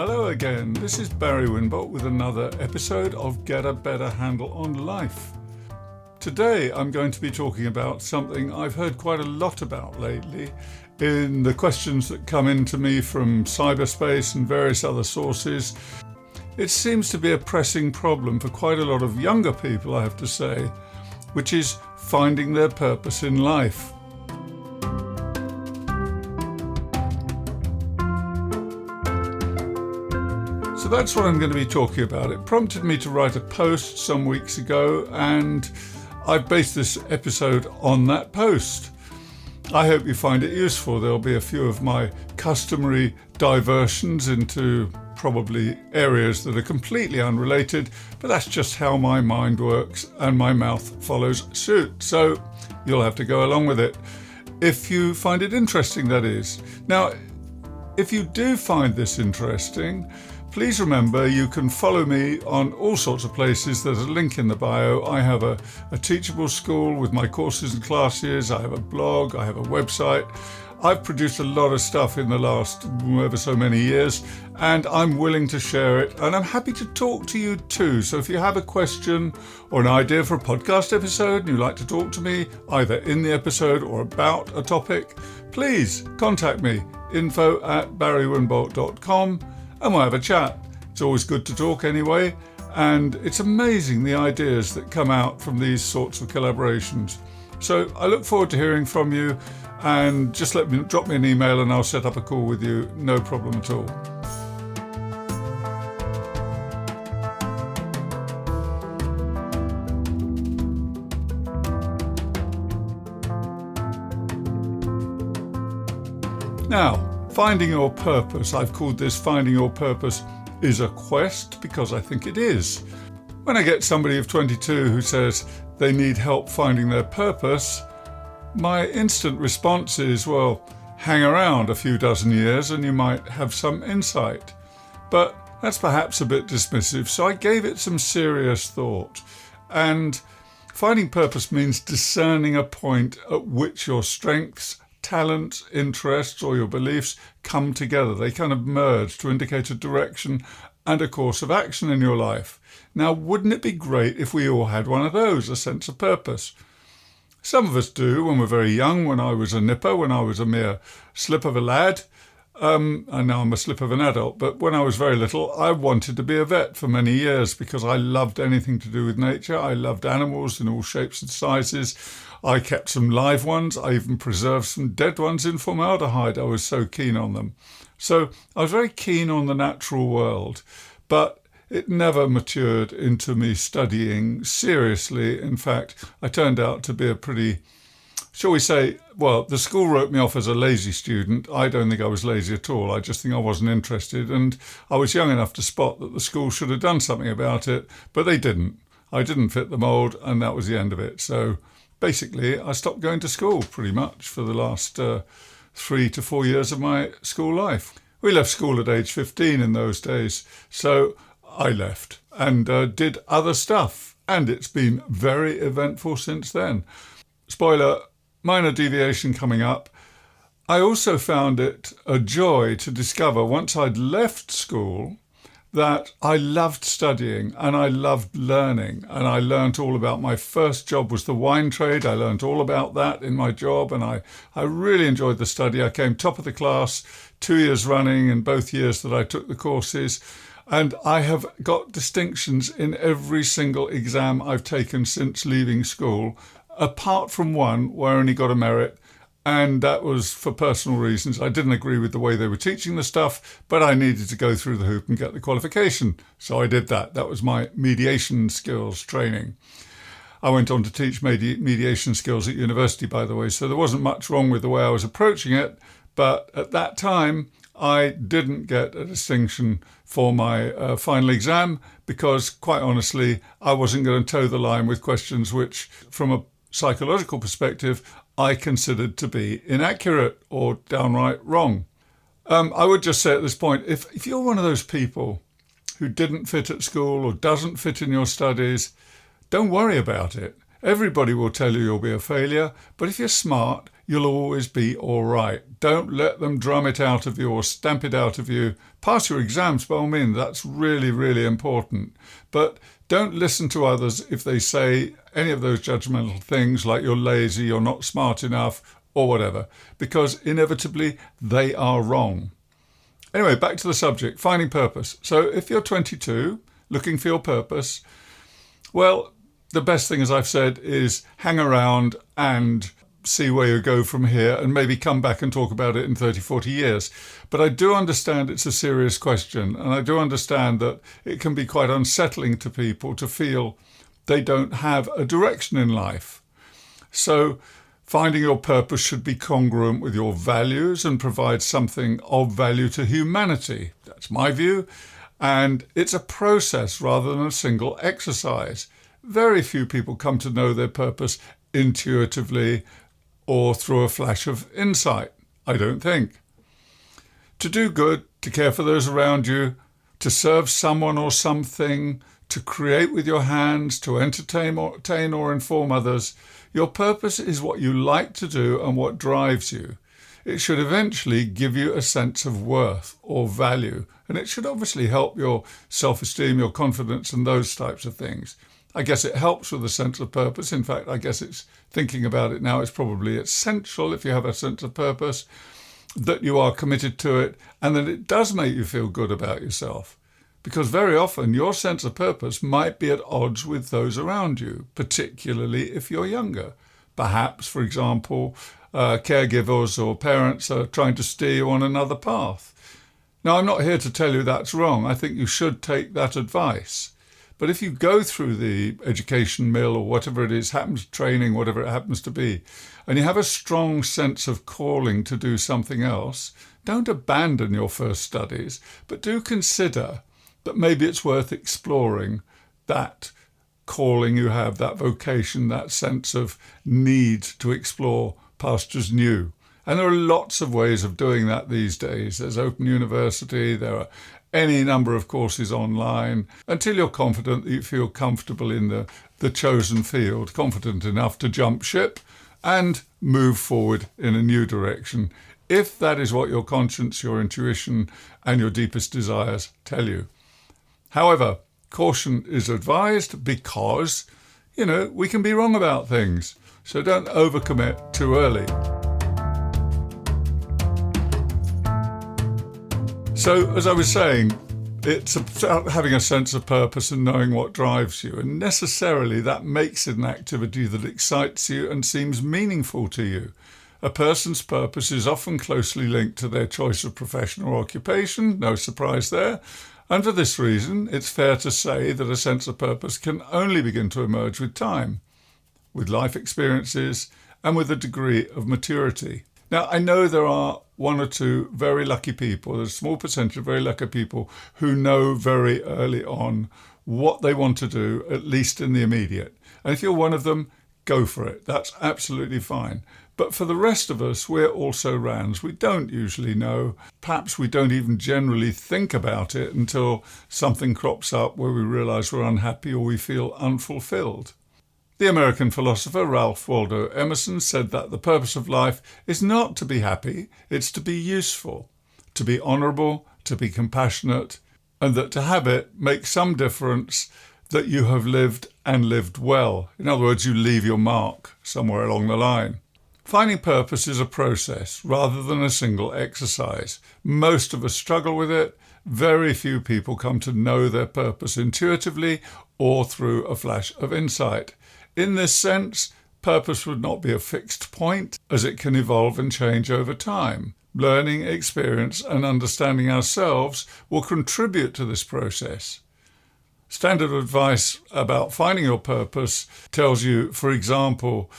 Hello again, this is Barry Winbolt with another episode of Get a Better Handle on Life. Today I'm going to be talking about something I've heard quite a lot about lately in the questions that come into me from cyberspace and various other sources. It seems to be a pressing problem for quite a lot of younger people, I have to say, which is finding their purpose in life. So that's what I'm going to be talking about. It prompted me to write a post some weeks ago, and I've based this episode on that post. I hope you find it useful. There'll be a few of my customary diversions into probably areas that are completely unrelated, but that's just how my mind works and my mouth follows suit. So you'll have to go along with it if you find it interesting, that is. Now, if you do find this interesting, please remember you can follow me on all sorts of places. There's a link in the bio. I have a teachable school with my courses and classes. I have a blog. I have a website. I've produced a lot of stuff in the last ever so many years, and I'm willing to share it, and I'm happy to talk to you too. So if you have a question or an idea for a podcast episode and you'd like to talk to me either in the episode or about a topic, please contact me, info@barrywinbolt.com, and we'll have a chat. It's always good to talk anyway, and it's amazing the ideas that come out from these sorts of collaborations. So I look forward to hearing from you, and just drop me an email and I'll set up a call with you, no problem at all. Now, finding your purpose. I've called this Finding Your Purpose is a Quest because I think it is. When I get somebody of 22 who says they need help finding their purpose, my instant response is, well, hang around a few dozen years and you might have some insight. But that's perhaps a bit dismissive, so I gave it some serious thought. And finding purpose means discerning a point at which your strengths, talents, interests, or your beliefs come together. They kind of merge to indicate a direction and a course of action in your life. Now, wouldn't it be great if we all had one of those, a sense of purpose? Some of us do when we're very young. When I was a nipper, when I was a mere slip of a lad, and now I'm a slip of an adult, but when I was very little, I wanted to be a vet for many years because I loved anything to do with nature. I loved animals in all shapes and sizes. I kept some live ones. I even preserved some dead ones in formaldehyde. I was so keen on them. So I was very keen on the natural world, but it never matured into me studying seriously. In fact, I turned out to be a pretty, shall we say, well, the school wrote me off as a lazy student. I don't think I was lazy at all. I just think I wasn't interested. And I was young enough to spot that the school should have done something about it, but they didn't. I didn't fit the mould, and that was the end of it. So basically, I stopped going to school pretty much for the last 3 to 4 years of my school life. We left school at age 15 in those days. So I left and did other stuff, and it's been very eventful since then. Spoiler, minor deviation coming up. I also found it a joy to discover once I'd left school that I loved studying and I loved learning, and I learnt all about, my first job was the wine trade. I learnt all about that in my job, and I really enjoyed the study. I came top of the class 2 years running in both years that I took the courses. And I have got distinctions in every single exam I've taken since leaving school, apart from one where I only got a merit, and that was for personal reasons. I didn't agree with the way they were teaching the stuff, but I needed to go through the hoop and get the qualification. So I did that. That was my mediation skills training. I went on to teach mediation skills at university, by the way, so there wasn't much wrong with the way I was approaching it, but at that time, I didn't get a distinction for my final exam because, quite honestly, I wasn't going to toe the line with questions which, from a psychological perspective, I considered to be inaccurate or downright wrong. I would just say at this point, if you're one of those people who didn't fit at school or doesn't fit in your studies, don't worry about it. Everybody will tell you you'll be a failure, but if you're smart, you'll always be all right. Don't let them drum it out of you or stamp it out of you. Pass your exams by all means, that's really, really important. But don't listen to others if they say any of those judgmental things like you're lazy, you're not smart enough, or whatever, because inevitably they are wrong. Anyway, back to the subject, finding purpose. So if you're 22, looking for your purpose, well, the best thing, as I've said, is hang around and see where you go from here and maybe come back and talk about it in 30, 40 years. But I do understand it's a serious question, and I do understand that it can be quite unsettling to people to feel they don't have a direction in life. So finding your purpose should be congruent with your values and provide something of value to humanity. That's my view. And it's a process rather than a single exercise. Very few people come to know their purpose intuitively or through a flash of insight, I don't think. To do good, to care for those around you, to serve someone or something, to create with your hands, to entertain or inform others, your purpose is what you like to do and what drives you. It should eventually give you a sense of worth or value, and it should obviously help your self-esteem, your confidence, and those types of things. I guess it helps with a sense of purpose. In fact, I guess it's thinking about it now, it's probably essential if you have a sense of purpose that you are committed to it and that it does make you feel good about yourself. Because very often your sense of purpose might be at odds with those around you, particularly if you're younger. Perhaps, for example, caregivers or parents are trying to steer you on another path. Now, I'm not here to tell you that's wrong. I think you should take that advice. But if you go through the education mill or whatever it is, training, whatever it happens to be, and you have a strong sense of calling to do something else, don't abandon your first studies, but do consider that maybe it's worth exploring that calling you have, that vocation, that sense of need to explore pastures new. And there are lots of ways of doing that these days. There's Open University, there are any number of courses online, until you're confident that you feel comfortable in the chosen field, confident enough to jump ship and move forward in a new direction, if that is what your conscience, your intuition, and your deepest desires tell you. However, caution is advised because, we can be wrong about things. So don't overcommit too early. So, as I was saying, it's about having a sense of purpose and knowing what drives you. And necessarily that makes it an activity that excites you and seems meaningful to you. A person's purpose is often closely linked to their choice of profession or occupation, no surprise there. And for this reason, it's fair to say that a sense of purpose can only begin to emerge with time, with life experiences, and with a degree of maturity. Now, I know there are one or two very lucky people, there's a small percentage of very lucky people who know very early on what they want to do, at least in the immediate. And if you're one of them, go for it. That's absolutely fine. But for the rest of us, we're also rands. We don't usually know. Perhaps we don't even generally think about it until something crops up where we realize we're unhappy or we feel unfulfilled. The American philosopher Ralph Waldo Emerson said that the purpose of life is not to be happy, it's to be useful, to be honourable, to be compassionate, and that to have it makes some difference that you have lived and lived well. In other words, you leave your mark somewhere along the line. Finding purpose is a process rather than a single exercise. Most of us struggle with it. Very few people come to know their purpose intuitively or through a flash of insight. In this sense, purpose would not be a fixed point, as it can evolve and change over time. Learning, experience, and understanding ourselves will contribute to this process. Standard advice about finding your purpose tells you, for example,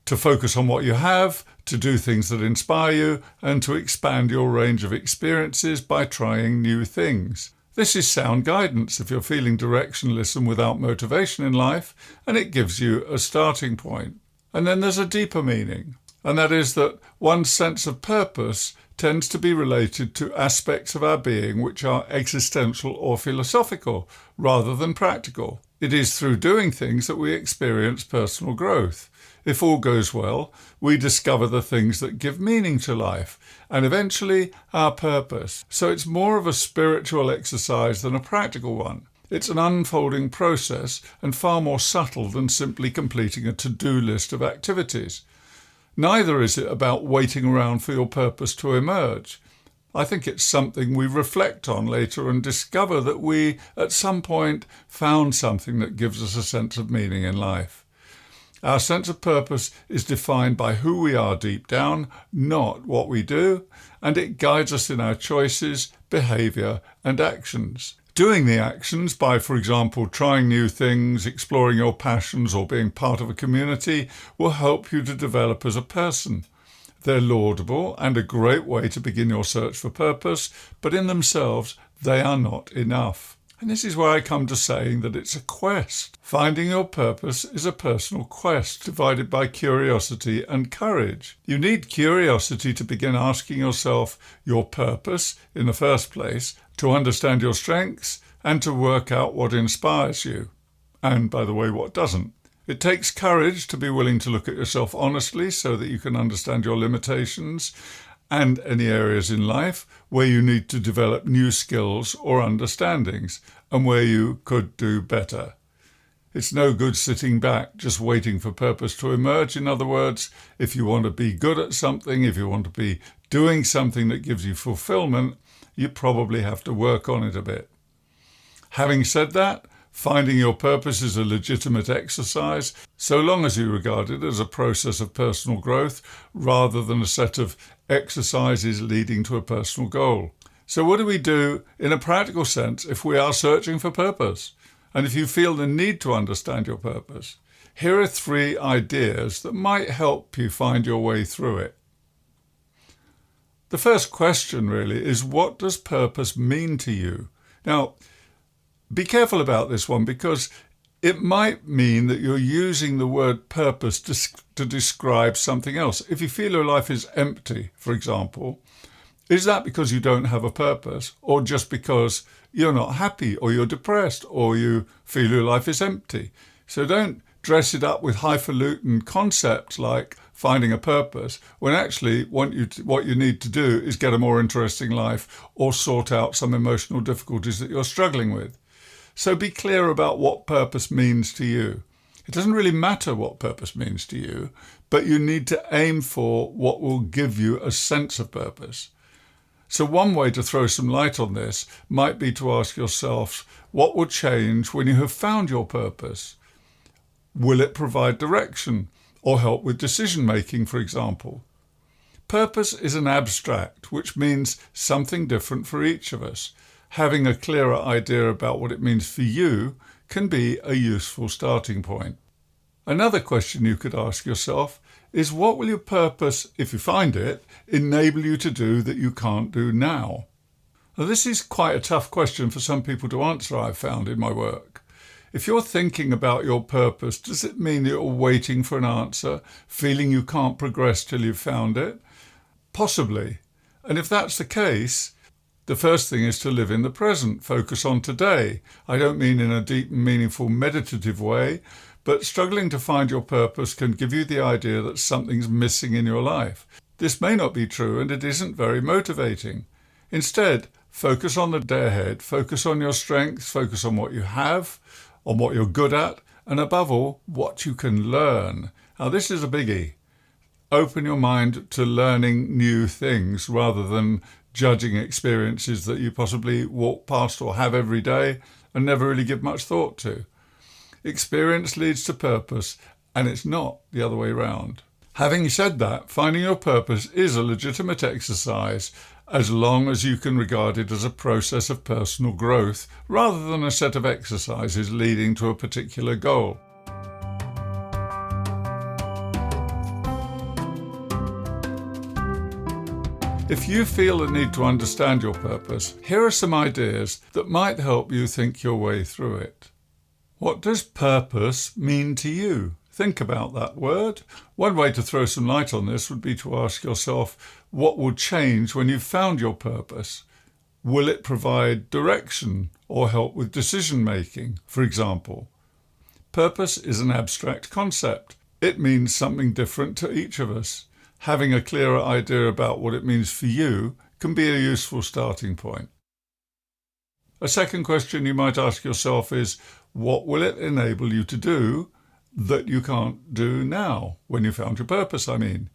to focus on what you have, to do things that inspire you, and to expand your range of experiences by trying new things. This is sound guidance if you're feeling directionless and without motivation in life, and it gives you a starting point. And then there's a deeper meaning, and that is that one's sense of purpose tends to be related to aspects of our being which are existential or philosophical, rather than practical. It is through doing things that we experience personal growth. If all goes well, we discover the things that give meaning to life and eventually our purpose. So it's more of a spiritual exercise than a practical one. It's an unfolding process and far more subtle than simply completing a to-do list of activities. Neither is it about waiting around for your purpose to emerge. I think it's something we reflect on later and discover that we, at some point, found something that gives us a sense of meaning in life. Our sense of purpose is defined by who we are deep down, not what we do, and it guides us in our choices, behaviour and actions. Doing the actions by, for example, trying new things, exploring your passions or being part of a community will help you to develop as a person. They're laudable and a great way to begin your search for purpose, but in themselves, they are not enough. And this is where I come to saying that it's a quest. Finding your purpose is a personal quest divided by curiosity and courage. You need curiosity to begin asking yourself your purpose in the first place, to understand your strengths, and to work out what inspires you. And, by the way, what doesn't. It takes courage to be willing to look at yourself honestly so that you can understand your limitations and any areas in life where you need to develop new skills or understandings and where you could do better. It's no good sitting back just waiting for purpose to emerge. In other words, if you want to be good at something, if you want to be doing something that gives you fulfillment, you probably have to work on it a bit. Having said that, finding your purpose is a legitimate exercise, so long as you regard it as a process of personal growth rather than a set of exercises leading to a personal goal. So what do we do in a practical sense if we are searching for purpose? And if you feel the need to understand your purpose, here are 3 ideas that might help you find your way through it. The first question really is, what does purpose mean to you? Now, be careful about this one because it might mean that you're using the word purpose to describe something else. If you feel your life is empty, for example, is that because you don't have a purpose or just because you're not happy or you're depressed or you feel your life is empty? So don't dress it up with highfalutin concepts like finding a purpose when actually what you need to do is get a more interesting life or sort out some emotional difficulties that you're struggling with. So be clear about what purpose means to you. It doesn't really matter what purpose means to you, but you need to aim for what will give you a sense of purpose. So one way to throw some light on this might be to ask yourself, what will change when you have found your purpose? Will it provide direction or help with decision making, for example? Purpose is an abstract, which means something different for each of us. Having a clearer idea about what it means for you can be a useful starting point. Another question you could ask yourself is, what will your purpose, if you find it, enable you to do that you can't do now? Now, this is quite a tough question for some people to answer, I've found in my work. If you're thinking about your purpose, does it mean that you're waiting for an answer, feeling you can't progress till you've found it? Possibly. And if that's the case, the first thing is to live in the present, focus on today. I don't mean in a deep and meaningful meditative way, but struggling to find your purpose can give you the idea that something's missing in your life. This may not be true and it isn't very motivating. Instead, focus on the day ahead, focus on your strengths, focus on what you have, on what you're good at, and above all, what you can learn. Now this is a biggie. Open your mind to learning new things rather than judging experiences that you possibly walk past or have every day and never really give much thought to. Experience leads to purpose, and it's not the other way round. Having said that, finding your purpose is a legitimate exercise as long as you can regard it as a process of personal growth rather than a set of exercises leading to a particular goal. If you feel the need to understand your purpose, here are some ideas that might help you think your way through it. What does purpose mean to you? Think about that word. One way to throw some light on this would be to ask yourself, what will change when you've found your purpose? Will it provide direction or help with decision making, for example? Purpose is an abstract concept. It means something different to each of us. Having a clearer idea about what it means for you can be a useful starting point. A second question you might ask yourself is, what will it enable you to do that you can't do now, when you found your purpose, I mean?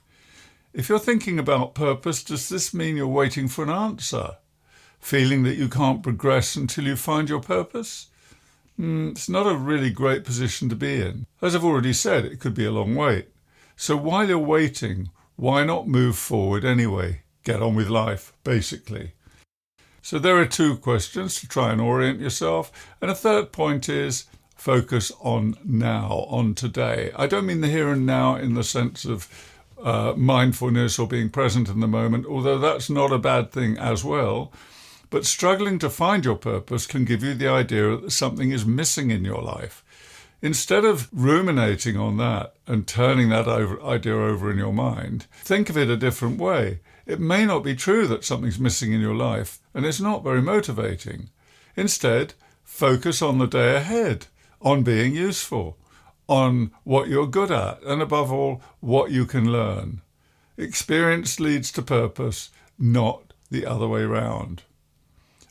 If you're thinking about purpose, does this mean you're waiting for an answer? Feeling that you can't progress until you find your purpose? It's not a really great position to be in. As I've already said, it could be a long wait. So while you're waiting, why not move forward anyway? Get on with life, basically. So there are two questions to try and orient yourself. And a third point is focus on now, on today. I don't mean the here and now in the sense of mindfulness or being present in the moment, although that's not a bad thing as well. But struggling to find your purpose can give you the idea that something is missing in your life. Instead of ruminating on that and turning that idea over in your mind, think of it a different way. It may not be true that something's missing in your life, and it's not very motivating. Instead, focus on the day ahead, on being useful, on what you're good at, and above all, what you can learn. Experience leads to purpose, not the other way round.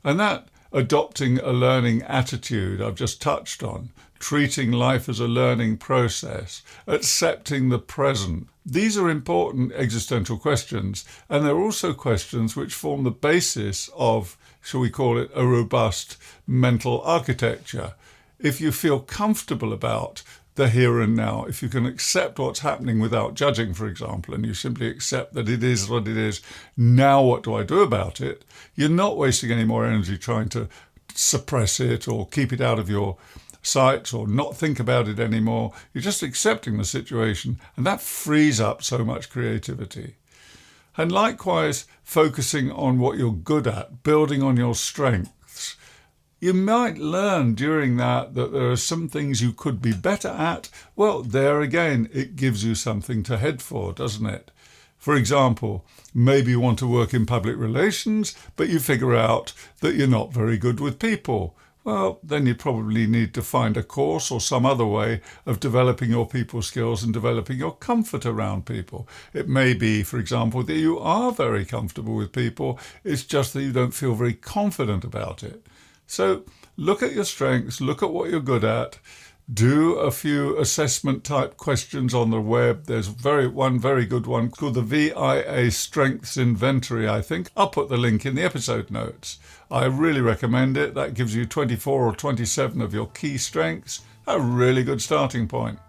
And that adopting a learning attitude I've just touched on, treating life as a learning process, accepting the present, these are important existential questions, and they're also questions which form the basis of, shall we call it, a robust mental architecture. If you feel comfortable about the here and now, if you can accept what's happening without judging, for example, and you simply accept that it is what it is, now what do I do about it? You're not wasting any more energy trying to suppress it or keep it out of your sights or not think about it anymore. You're just accepting the situation, and that frees up so much creativity. And likewise, focusing on what you're good at, building on your strengths. You might learn during that there are some things you could be better at. Well, there again, it gives you something to head for, doesn't it? For example, maybe you want to work in public relations, but you figure out that you're not very good with people. Well, then you probably need to find a course or some other way of developing your people skills and developing your comfort around people. It may be, for example, that you are very comfortable with people. It's just that you don't feel very confident about it. So look at your strengths, look at what you're good at, do a few assessment type questions on the web. There's one very good one called the VIA Strengths Inventory, I think. I'll put the link in the episode notes. I really recommend it. That gives you 24 or 27 of your key strengths. A really good starting point.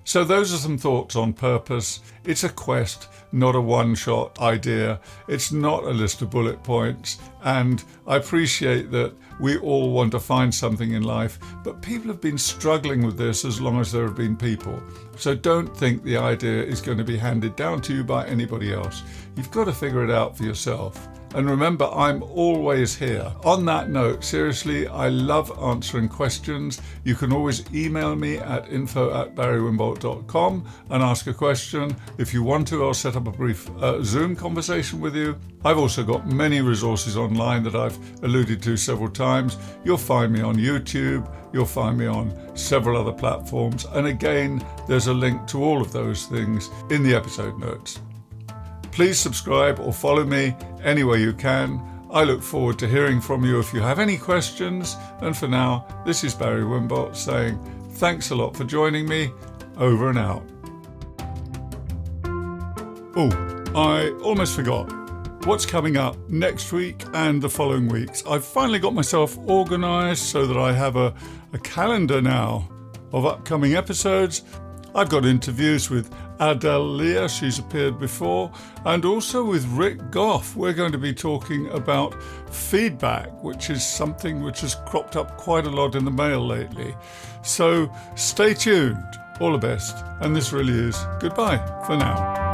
So those are some thoughts on purpose. It's a quest, not a one-shot idea. It's not a list of bullet points. And I appreciate that we all want to find something in life, but people have been struggling with this as long as there have been people. So don't think the idea is going to be handed down to you by anybody else. You've got to figure it out for yourself. And remember, I'm always here. On that note, seriously, I love answering questions. You can always email me at info@barrywimbolt.com and ask a question. If you want to, I'll set up a brief Zoom conversation with you. I've also got many resources online that I've alluded to several times. You'll find me on YouTube. You'll find me on several other platforms. And again, there's a link to all of those things in the episode notes. Please subscribe or follow me any way you can. I look forward to hearing from you if you have any questions. And for now, this is Barry Wimbolt saying thanks a lot for joining me. Over and out. Oh, I almost forgot. What's coming up next week and the following weeks? I've finally got myself organised so that I have a calendar now of upcoming episodes. I've got interviews with Adele Leah, she's appeared before, and also with Rick Goff. We're going to be talking about feedback, which is something which has cropped up quite a lot in the mail lately. So stay tuned. All the best. And this really is goodbye for now.